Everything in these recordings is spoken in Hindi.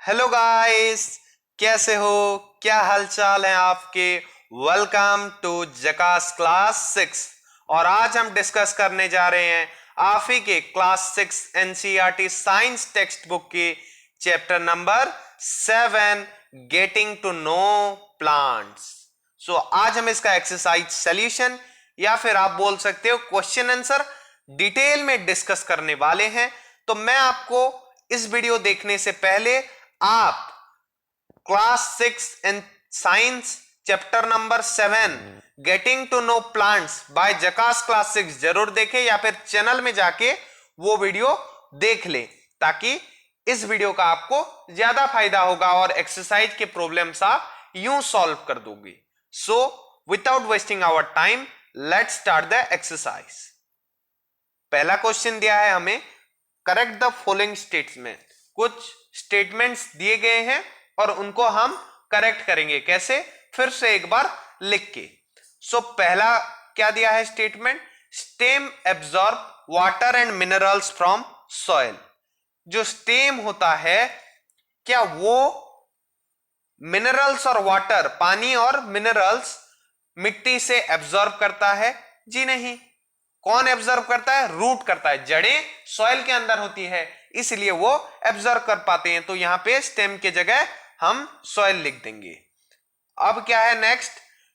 हेलो गाइस, कैसे हो? क्या हालचाल है आपके? Welcome to Jhakaas class 6। और आज हम डिस्कस करने जा रहे हैं आप ही के class 6 NCERT science textbook के chapter number 7 getting to know plants. So आज हम इसका एक्सरसाइज सॉल्यूशन या फिर आप बोल सकते हो क्वेश्चन आंसर डिटेल में डिस्कस करने वाले हैं। तो मैं आपको इस वीडियो देखने से पहले आप class 6 in science chapter number 7 getting to know plants by Jhakaas class 6 जरूर देखें या फिर चैनल में जाके वो वीडियो देख ले, ताकि इस वीडियो का आपको ज्यादा फायदा होगा और एक्सरसाइज के प्रॉब्लम्स आप यूं सॉल्व कर दोगे। So without wasting our time let's start the exercise. पहला क्वेश्चन दिया है हमें, करेक्ट द फॉलोइंग स्टेटमेंट। कुछ स्टेटमेंट्स दिए गए हैं और उनको हम करेक्ट करेंगे। कैसे? फिर से एक बार लिख के। सो पहला क्या दिया है statement, stem absorb water and minerals from soil. जो स्टेम होता है क्या वो मिनरल्स और वाटर, पानी और मिनरल्स मिट्टी से एब्जॉर्ब करता है? जी नहीं। कौन एब्जॉर्ब करता है? रूट करता है। जड़ें सॉइल के अंदर होती है, इसलिए वो एब्जॉर्ब कर पाते हैं। तो यहां पे स्टेम के जगह हम सॉइल लिख देंगे। अब क्या है next,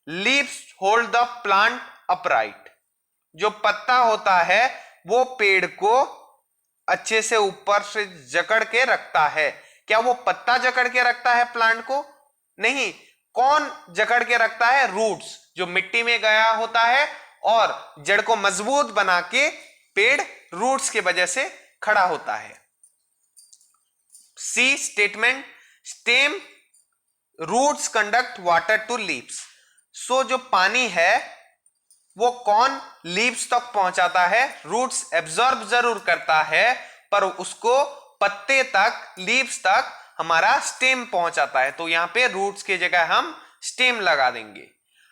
leaves hold the plant upright. जो पत्ता होता है वो पेड़ को अच्छे से ऊपर से जकड़ के रखता है। क्या वो पत्ता जकड़ के रखता है प्लांट को? नहीं। कौन जकड़ के रखता है? रूट्स, जो मिट्टी में गया होता है और जड़ को मजबूत बना के पेड़ रूट्स की वजह से खड़ा होता है। C statement, stem roots conduct water to leaves. So जो पानी है वो कौन लीव्स तक पहुंचाता है? रूट्स एब्जॉर्ब जरूर करता है, पर उसको पत्ते तक, लीव्स तक हमारा स्टेम पहुंचाता है। तो यहां पे रूट्स की जगह हम स्टेम लगा देंगे।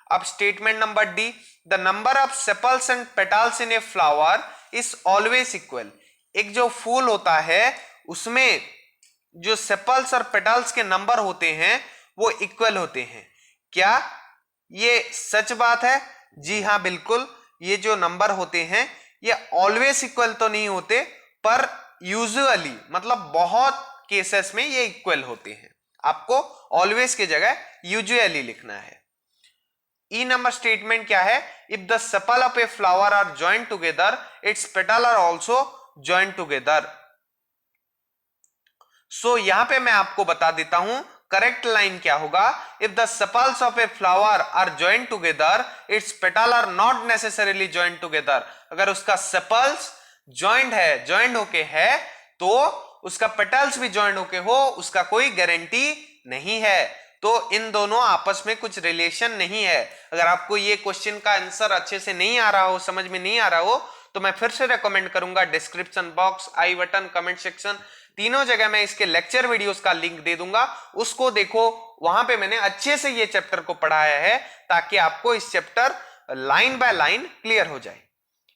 अब statement number D, the number of sepals and petals in a flower is always equal. एक जो फूल होता है उसमें जो सेपल्स और पेटल्स के नंबर होते हैं वो इक्वल होते हैं। क्या ये सच बात है? जी हाँ, बिल्कुल। ये जो नंबर होते हैं ये ऑलवेज इक्वल तो नहीं होते, पर यूजुअली मतलब बहुत केसेस में ये इक्वल होते हैं। आपको ऑलवेज की जगह यूजुअली लिखना है। ई नंबर स्टेटमेंट क्या है, if the sepal of a flower are joint together its petal are also joint together. So यहां पे मैं आपको बता देता हूं करेक्ट लाइन क्या होगा, if the sepals of a flower are joint together its petal are not necessarily joint together. अगर उसका सेपल्स जॉइंट है, जॉइंट होके है, तो उसका पेटल्स भी जॉइंट होके हो, उसका कोई गारंटी नहीं है। तो इन दोनों आपस में कुछ रिलेशन नहीं है। अगर आपको ये क्वेश्चन का आंसर अच्छे से नहीं आ रहा हो, समझ में नहीं आ रहा हो, तो मैं फिर से रेकमेंड करूंगा डिस्क्रिप्शन बॉक्स, आई बटन, कमेंट सेक्शन, तीनों जगह मैं इसके लेक्चर वीडियोस का लिंक दे दूंगा। उसको देखो, वहां पे मैंने अच्छे से ये चैप्टर को पढ़ाया है, ताकि आपको इस chapter line by line clear हो जाए।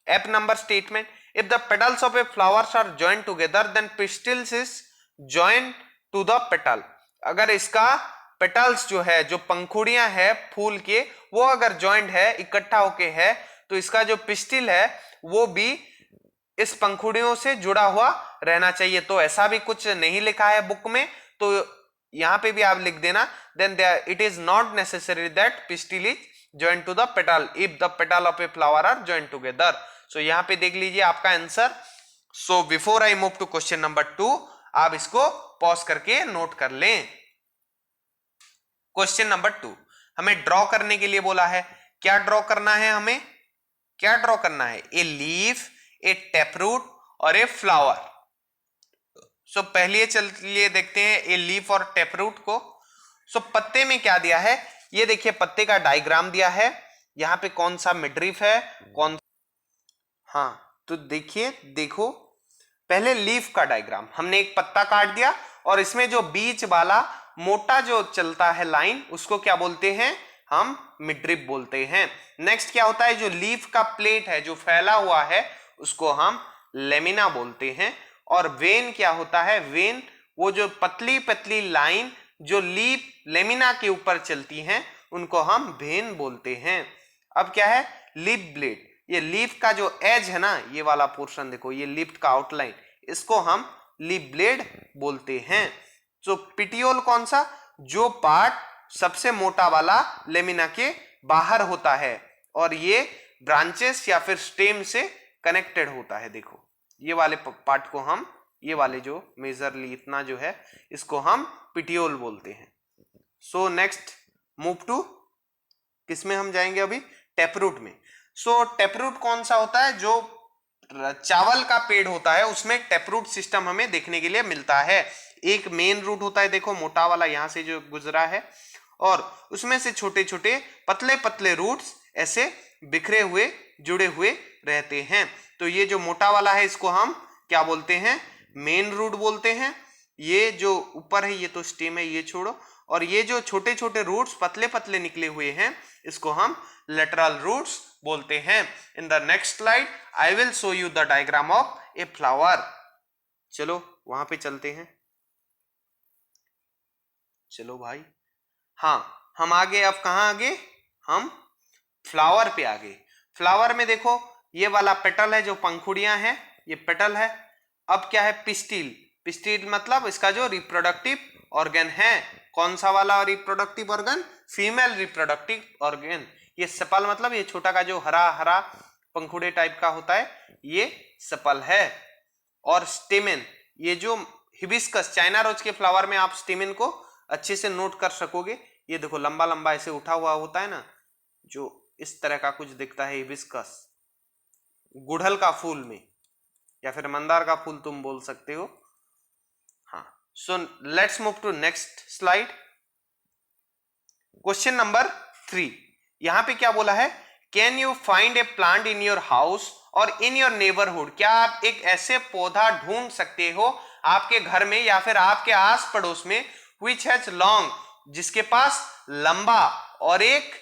F number statement, if the petals of a flowers are joint together then pistils is joint to the petal. अगर इसका पेटल्स जो है, जो पंखुड़ियां है फूल के, वो अगर जॉइंट है, इकट्ठा होके है, तो इसका जो पिस्टिल है वो भी इस पंखुड़ियों से जुड़ा हुआ रहना चाहिए। तो ऐसा भी कुछ नहीं लिखा है बुक में, तो यहां पे भी आप लिख देना, then it is not necessary that pistil is joint to the petal if the petal of a flower are joint together. So यहां पे देख लीजिए आपका answer. So before I move to question number 2, आप इसको पॉज करके नोट कर लें। क्वेश्चन नंबर 2 हमें ड्रॉ करने के लिए बोला है। क्या ड्रॉ करना है हमें? क्या ड्रॉ करना है? ए लीफ, ए टैपरूट और ए फ्लावर। सो पहले चलिए देखते हैं ए लीफ और टैपरूट को। सो पत्ते में क्या दिया है, ये देखिए पत्ते का डायग्राम दिया है। यहां पे कौन सा मिडरीफ है, कौन, हाँ तो देखिए, देखो पहले लीफ का डायग्राम, हमने एक पत्ता काट दिया और इसमें जो बीच वाला मोटा जो चलता है लाइन, उसको क्या बोलते हैं? हम मिडरिप बोलते हैं। नेक्स्ट क्या होता है, जो लीफ का प्लेट है जो फैला हुआ है, उसको हम लेमिना बोलते हैं। और वेन क्या होता है? वेन वो जो पतली पतली लाइन जो लीफ लेमिना के ऊपर चलती हैं उनको हम वेन बोलते हैं। अब क्या है, लीफ ब्लेड, ये लीफ का जो एज है ना, ये वाला पोर्शन देखो, ये लीफ का आउटलाइन, इसको हम लीफ ब्लेड बोलते हैं। तो पिटियोल कौन सा, जो पार्ट सबसे मोटा वाला लेमिना के बाहर होता है और ये ब्रांचेस या फिर स्टेम से कनेक्टेड होता है। देखो ये वाले पार्ट को हम, ये वाले जो मेजरली इतना जो है, इसको हम पिटियोल बोलते हैं। सो नेक्स्ट मूव टू, किसमें हम जाएंगे अभी, टैपरूट में। सो टैपरूट कौन सा होता है, जो चावल का पेड़ होता है उसमें टैपरूट सिस्टम हमें देखने के लिए मिलता है। एक मेन रूट होता है, देखो मोटा वाला यहां से जो गुजरा है, और उसमें से छोटे छोटे पतले पतले रूट्स ऐसे बिखरे हुए जुड़े हुए रहते हैं। तो ये जो मोटा वाला है इसको हम क्या बोलते हैं, मेन रूट बोलते हैं। ये जो ऊपर है ये तो स्टेम है, ये छोड़ो, और ये जो छोटे छोटे रूट्स पतले पतले निकले हुए हैं इसको हम लेटरल रूट्स बोलते हैं। In the next slide I will show you the diagram of a flower. चलो वहां पे चलते हैं, चलो भाई। हाँ हम आगे, अब कहाँ आगे, हम फ्लावर पे आगे। फ्लावर में देखो ये वाला पेटल है, जो पंखुड़ियां हैं ये पेटल है। अब क्या है, पिस्टिल, पिस्टिल मतलब इसका जो रिप्रोडक्टिव ऑर्गन है, कौन सा वाला reproductive organ, female reproductive organ. ये सपल मतलब ये छोटा का जो हरा हरा पंखुड़े टाइप का होता है ये सपल है। और स्टेमेन, ये जो हिबिस्कस, चाइना रोज के फ्लावर में आप स्टेमेन को अच्छे से नोट कर सकोगे। ये देखो लंबा लंबा ऐसे उठा हुआ होता है ना, जो इस तरह का कुछ दिखता है हिबिस्कस, गुड़हल का फूल में, या फिर मंदार का फूल तुम बोल सकते हो। हाँ, so let's move to next slide. Question number 3, यहां पे क्या बोला है, can you find a plant in your house और इन योर नेबरहुड। क्या आप एक ऐसे पौधा ढूंढ सकते हो आपके घर में या फिर आपके आस पड़ोस में, which has long, जिसके पास लंबा और एक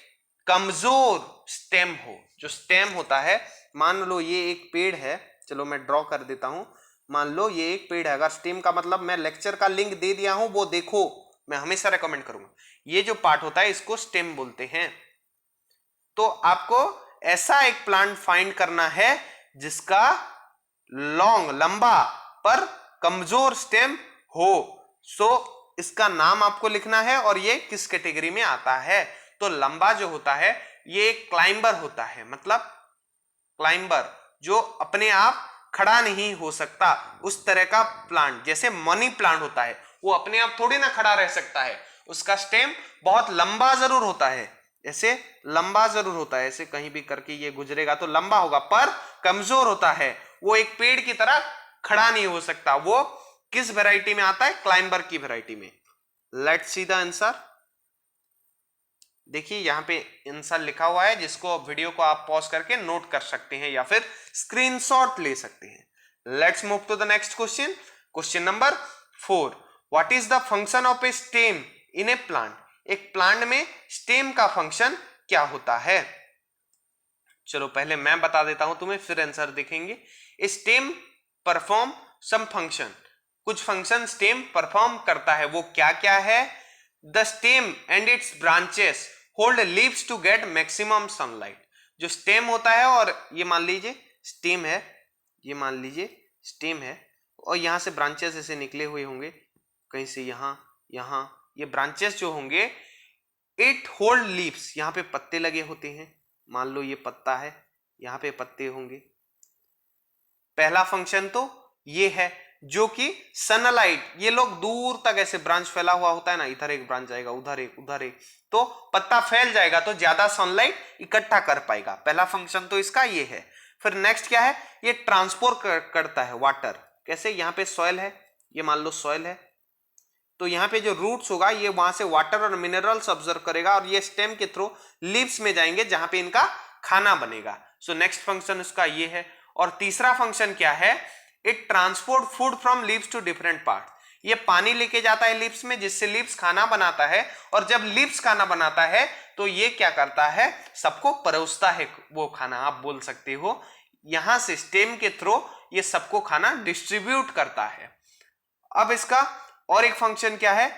कमजोर स्टेम हो। जो स्टेम होता है, मान लो ये एक पेड़ है, चलो मैं ड्रॉ कर देता हूं, मान लो ये एक पेड़ है। अगर स्टेम का मतलब, मैं लेक्चर का लिंक दे दिया हूं वो देखो, मैं हमेशा रेकमेंड करूंगा। ये जो पार्ट होता है इसको स्टेम बोलते हैं। तो आपको ऐसा एक प्लांट फाइंड करना है जिसका लॉन्ग, लंबा पर कमजोर स्टेम हो। सो इसका नाम आपको लिखना है और ये किस कैटेगरी में आता है। तो लंबा जो होता है ये एक क्लाइंबर होता है, मतलब क्लाइंबर जो अपने आप खड़ा नहीं हो सकता, उस तरह का प्लांट। जैसे मनी प्लांट होता है, वो अपने आप थोड़ी ना खड़ा रह सकता है, उसका स्टेम बहुत लंबा जरूर होता है, ऐसे लंबा जरूर होता है, ऐसे कहीं भी करके ये गुजरेगा तो लंबा होगा, पर कमजोर होता है। वो एक पेड़ की तरह खड़ा नहीं हो सकता। वो किस वैरायटी में आता है, क्लाइंबर की वैरायटी में। Let's see the answer. देखिए यहां पे आंसर लिखा हुआ है, जिसको वीडियो को आप पॉज करके नोट कर सकते हैं या फिर स्क्रीनशॉट ले सकते हैं। Let's move to the next question. Question number 4, what is the function of a stem in a plant. एक प्लांट में स्टेम का फंक्शन क्या होता है। चलो पहले मैं बता देता हूं तुम्हें, फिर आंसर देखेंगे। स्टेम परफॉर्म सम फंक्शन, कुछ फंक्शन स्टेम परफॉर्म करता है। वो क्या क्या है, the stem and its branches hold leaves to get maximum sunlight. जो स्टेम होता है, और ये मान लीजिए स्टेम है, ये मान लीजिए स्टेम है, और यहां से ब्रांचेस ऐसे निकले हुए होंगे, कहीं से यहां यहां, ये ब्रांचेस जो होंगे, इट होल्ड लीव्स, यहां पे पत्ते लगे होते हैं, मान लो ये पत्ता है, यहां पे पत्ते होंगे। पहला फंक्शन तो ये है, जो कि सनलाइट, ये लोग दूर तक ऐसे ब्रांच फैला हुआ होता है ना, इधर एक ब्रांच जाएगा, उधर एक, उधर एक, तो पत्ता फैल जाएगा तो ज्यादा सनलाइट इकट्ठा कर पाएगा। पहला फंक्शन तो इसका ये है। फिर नेक्स्ट क्या है, ये ट्रांसपोर्ट करता है वाटर। कैसे, यहाँ पे सॉइल है, ये मान लो सॉइल है, तो यहाँ पे जो रूट्स होगा ये वहां से वाटर और मिनरल्स ऑब्जर्व करेगा और ये स्टेम के थ्रू लीव्स में जाएंगे जहां पे इनका खाना बनेगा। सो नेक्स्ट फंक्शन इसका ये है। और तीसरा फंक्शन क्या है, it transport food from leaves to different part. ये पानी लेके जाता है लीव्स में, जिससे लीव्स खाना बनाता है, और जब लीव्स खाना बनाता है तो ये क्या करता है, सबको परोसता है वो खाना, आप बोल सकते हो। यहां से स्टेम के थ्रू ये सबको खाना डिस्ट्रीब्यूट करता है। अब इसका और एक फंक्शन क्या है,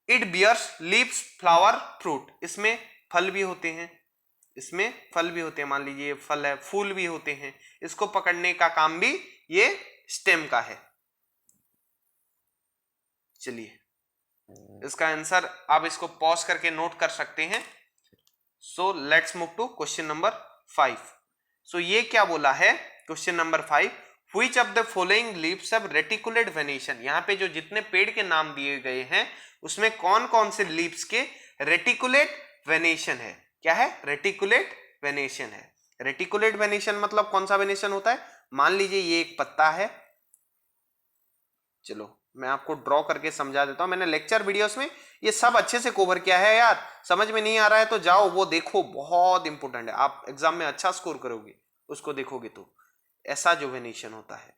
it bears leaves flower fruit, इसमें फल भी होते हैं, इसमें फल भी होते हैं, मान लीजिए ये फल है, फूल भी होते हैं, इसको पकड़ने का काम भी ये स्टेम का है। चलिए इसका आंसर आप इसको पॉज करके नोट कर सकते हैं। So let's move to question number 5। So ये क्या बोला है question number 5, which of the following leaves have reticulate venation. यहाँ पे जो जितने पेड़ के नाम दिए गए हैं उसमें कौन कौन से लीव्स के रेटिकुलेट वेनेशन है, क्या है, रेटिकुलेट वेनेशन है। रेटिकुलेट वेनेशन मतलब कौन सा वेनेशन होता है, मान लीजिए ये एक पत्ता है, चलो मैं आपको ड्रॉ करके समझा देता हूं, मैंने लेक्चर वीडियोस में ये सब अच्छे से कवर किया है यार, समझ में नहीं आ रहा है तो जाओ वो देखो, बहुत इंपॉर्टेंट है, आप एग्जाम में अच्छा स्कोर करोगे उसको देखोगे तो। ऐसा जो वेनेशन होता है,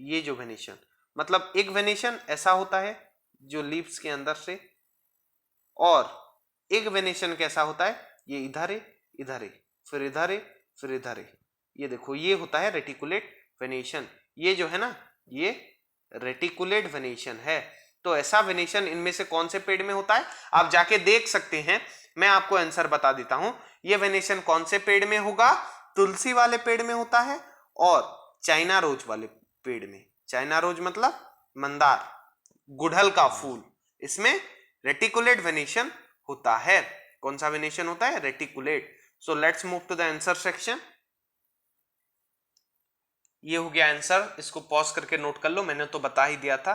ये जो वेनेशन मतलब एक वेनेशन ऐसा होता है जो लीव्स के अंदर से, और एक वेनेशन कैसा होता है, ये इधर है, इधर है, फिर इधर है, फिर इधर है, ये देखो ये होता है रेटिकुलेट वेनेशन। ये जो है ना ये रेटिकुलेट वेनेशन है। तो ऐसा वेनेशन इनमें से कौन से पेड़ में होता है, आप जाके देख सकते हैं, मैं आपको आंसर बता देता हूं। ये वेनेशन कौन से पेड़ में होगा, तुलसी वाले पेड़ में होता है और चाइना रोज वाले पेड़ में। चाइना रोज मतलब मंदार, गुड़हल का फूल, इसमें रेटिकुलेट वेनेशन होता है। कौन सा वेनेशन होता है, reticulate. So let's move to the answer section. ये हो गया आंसर, इसको पॉज करके नोट कर लो, मैंने तो बता ही दिया था।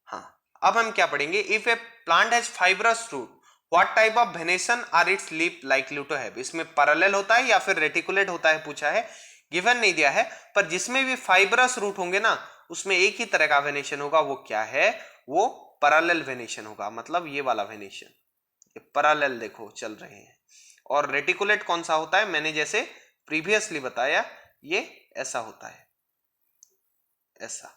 हाँ अब हम क्या पढ़ेंगे, if a plant has fibrous root what type of venation are its leaf likely to have. इसमें पैरेलल होता है या फिर रेटिकुलेट होता है पूछा है, गिवन नहीं दिया है, पर जिसमें भी फाइब्रस रूट होंगे ना उसमें एक ही तरह का वेनेशन होगा, वो क्या है, वो पैरेलल वेनेशन होगा, मतलब ये वाला वेनेशन, ये पैरेलल देखो चल रहे हैं। और रेटिकुलेट कौन सा होता है, मैंने जैसे प्रीवियसली बताया ये ऐसा होता है, ऐसा।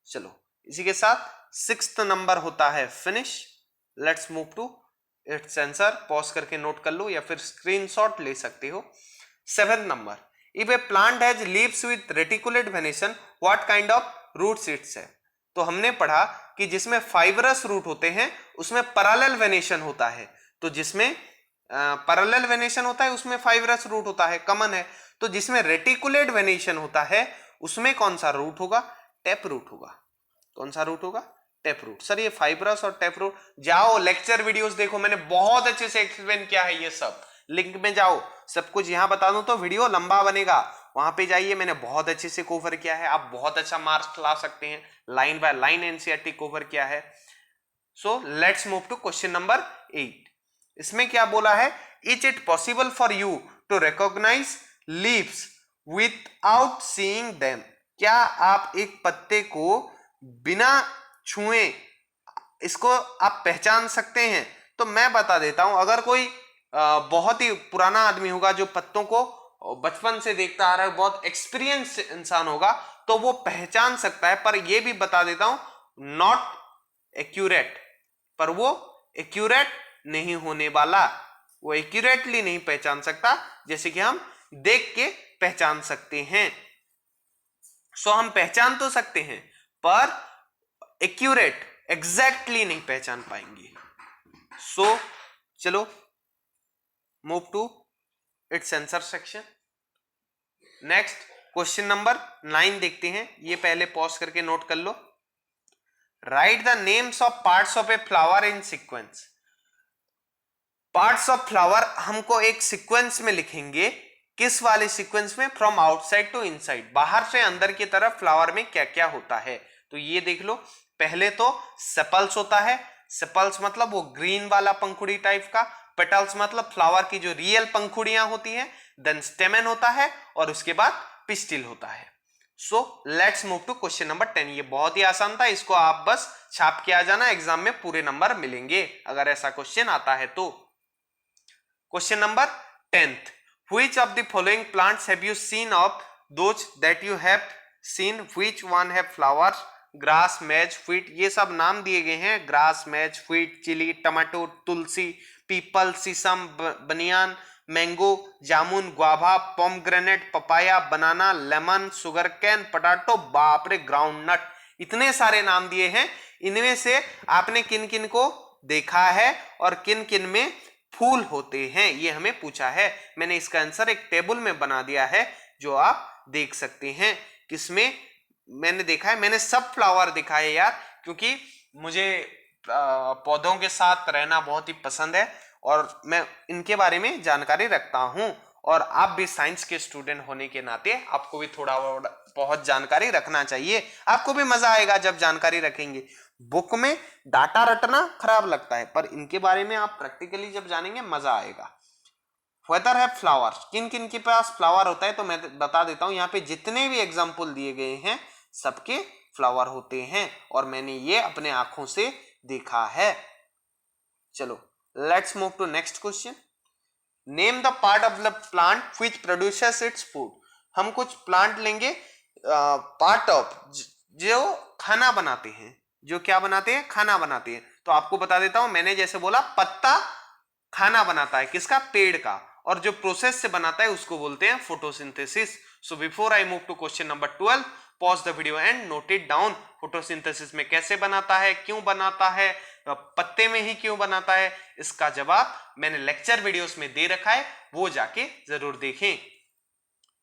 चलो इसी के साथ 6th नंबर होता है finish. Let's move to its answer, pause करके नोट कर लो या फिर स्क्रीनशॉट ले सकते हो। 7th number, if a plant has leaves with reticulate venation what kind of roots its है। तो हमने पढ़ा कि जिसमें फाइब्रस रूट होते हैं उसमें पैरेलल वेनेशन होता है, तो जिसमें पैरेलल वेनेशन होता है उसमें फाइब्रस रूट होता है, कॉमन है। तो जिसमें रेटिकुलेट वेनेशन होता है उसमें कौन सा रूट होगा, टैप रूट होगा। कौन सा रूट होगा, टैप रूट। सर ये फाइब्रस और टैप रूट, जाओ लेक्चर वीडियोस देखो, मैंने बहुत अच्छे से एक्सप्लेन किया है ये सब, लिंक में जाओ, सब कुछ यहां बता दूं तो वीडियो लंबा बनेगा, वहां पे जाइए, मैंने बहुत अच्छे से कवर किया है, आप बहुत अच्छा मार्क्स ला सकते हैं, line by line NCERT cover किया है। So let's move to question number 8। इसमें क्या बोला है, is it possible for you to recognise leaves without seeing them. क्या आप एक पत्ते को बिना छुए इसको आप पहचान सकते हैं। तो मैं बता देता हूं, अगर कोई बहुत ही पुराना आदमी होगा जो पत्तों को बचपन से देखता आ रहा है, बहुत एक्सपीरियंस इंसान होगा, तो वो पहचान सकता है, पर ये भी बता देता हूं नॉट एक्यूरेट, पर वो एक्यूरेट नहीं होने वाला, वो एक्यूरेटली नहीं पहचान सकता, जैसे कि हम देख के पहचान सकते हैं। सो हम पहचान तो सकते हैं पर एक्यूरेट एग्जैक्टली नहीं पहचान पाएंगे। सो चलो move to its answer section. Next question number 9 देखते हैं, ये पहले पॉज करके नोट कर लो। Write the names of parts of a flower in sequence. Parts of flower हमको एक सीक्वेंस में लिखेंगे, किस वाले सीक्वेंस में, फ्रॉम आउटसाइड टू इनसाइड, बाहर से अंदर की तरफ फ्लावर में क्या क्या होता है। तो ये देख लो, पहले तो सेपल्स होता है, सेपल्स मतलब वो ग्रीन वाला पंखुड़ी टाइप का, पेटल्स मतलब फ्लावर की जो रियल पंखुड़ियां होती हैं, देन स्टेमन होता है और उसके बाद पिस्टिल होता है। So let's move to question number 10। ये बहुत ही आसान था, इसको आप बस छाप के आ जाना, एग्जाम में पूरे नंबर मिलेंगे अगर ऐसा क्वेश्चन आता है तो। Question number 10th, which of the following plants have you seen of those that you have seen, which one have flowers, grass, maize, wheat। ये सब नाम दिए गए हैं, ग्रास, मेज, व्हीट, चिली, टमाटो, तुलसी, पीपल, सीसम, बनियान, मैंगो, जामुन, गुआवा, पोमग्रेनेट, पपाया, बनाना, लेमन, सुगर कैन, पोटैटो, बाप रे ग्राउंड नट। इतने सारे नाम दिए हैं, इनमें से आपने किन किन को देखा है और किन किन में फूल होते हैं, ये हमें पूछा है। मैंने इसका आंसर एक टेबल में बना दिया है जो आप देख सकते हैं। किसमें मैंने देखा है, मैंने सब फ्लावर दिखा है यार, क्योंकि मुझे पौधों के साथ रहना बहुत ही पसंद है और मैं इनके बारे में जानकारी रखता हूं। और आप भी साइंस के स्टूडेंट होने के नाते आपको भी थोड़ा बहुत जानकारी रखना चाहिए, आपको भी मजा आएगा जब जानकारी रखेंगे। बुक में डाटा रटना खराब लगता है, पर इनके बारे में आप प्रैक्टिकली जब जानेंगे मजा आएगा। वेदर है फ्लावर, किन किन के पास फ्लावर होता है तो मैं बता देता हूं। यहाँ पे जितने भी एग्जाम्पल दिए गए हैं सबके फ्लावर होते हैं और मैंने ये अपने आंखों से देखा है। चलो let's move to next question. Name the part of the plant which produces its food. हम कुछ प्लांट लेंगे, पार्ट ऑफ जो खाना बनाते हैं, जो क्या बनाते हैं, खाना बनाते हैं। तो आपको बता देता हूं, मैंने जैसे बोला पत्ता खाना बनाता है, किसका, पेड़ का, और जो प्रोसेस से बनाता है उसको बोलते हैं photosynthesis. So before I move to question number 12, pause the video and note it down. Photosynthesis में कैसे बनाता है, क्यों बनाता है, पत्ते में ही क्यों बनाता है, इसका जवाब मैंने लेक्चर वीडियोस में दे रखा है, वो जाके जरूर देखें।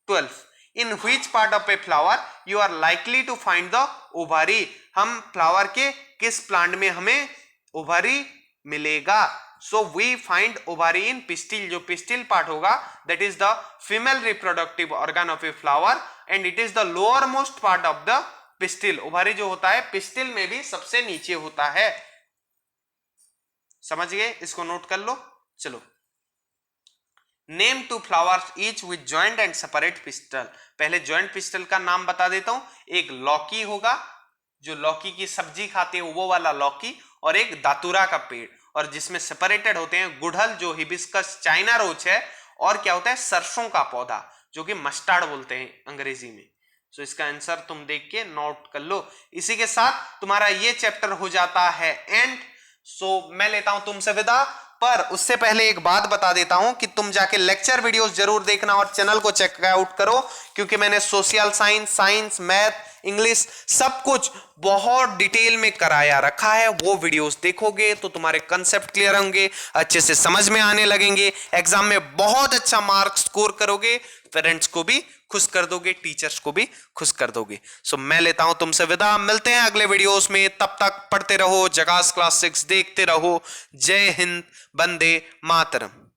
12, in which part of a flower you are likely to find the ovary. हम फ्लावर के किस प्लांट में हमें ओवारी मिलेगा। So we find ovary in pistil. जो पिस्टिल पार्ट होगा that is the female reproductive organ of a flower and it is the lower most part of the pistil. Ovary जो होता है पिस्टिल में भी सबसे नीचे होता है। समझ गए, इसको नोट कर लो। चलो, name two flowers each with joint and separate pistil. पहले जॉइंट पिस्टल का नाम बता देता हूं। एक लौकी होगा, जो लौकी की सब्जी खाते हैं वो वाला लौकी, और एक दातुरा का पेड़, और जिसमें सेपरेटेड होते हैं गुड़हल जो हिबिस्कस चाइना रोज है, और क्या होता है, सरसों का पौधा जो कि मस्टर्ड बोलते हैं अंग्रेजी में। सो इसका आंसर तुम देख के नोट कर लो। इसी के साथ तुम्हारा ये चैप्टर हो जाता है एंड। सो मैं लेता हूं तुमसे विदा, पर उससे पहले एक बात बता देता हूं कि तुम जाके लेक्चर वीडियोस जरूर देखना और चैनल को चेक आउट करो, क्योंकि मैंने सोशल साइंस, मैथ, इंग्लिश सब कुछ बहुत डिटेल में कराया रखा है। वो वीडियोस देखोगे तो तुम्हारे कंसेप्ट क्लियर होंगे, अच्छे से समझ में आने लगेंगे, एग्जाम में बहुत अच्छा मार्क्स स्कोर करोगे, पेरेंट्स को भी खुश कर दोगे, टीचर्स को भी खुश कर दोगे। सो मैं लेता हूं तुमसे विदा, मिलते हैं अगले वीडियोस में। तब तक पढ़ते रहो, जगास क्लास 6 देखते रहो। जय हिंद, वंदे मातरम।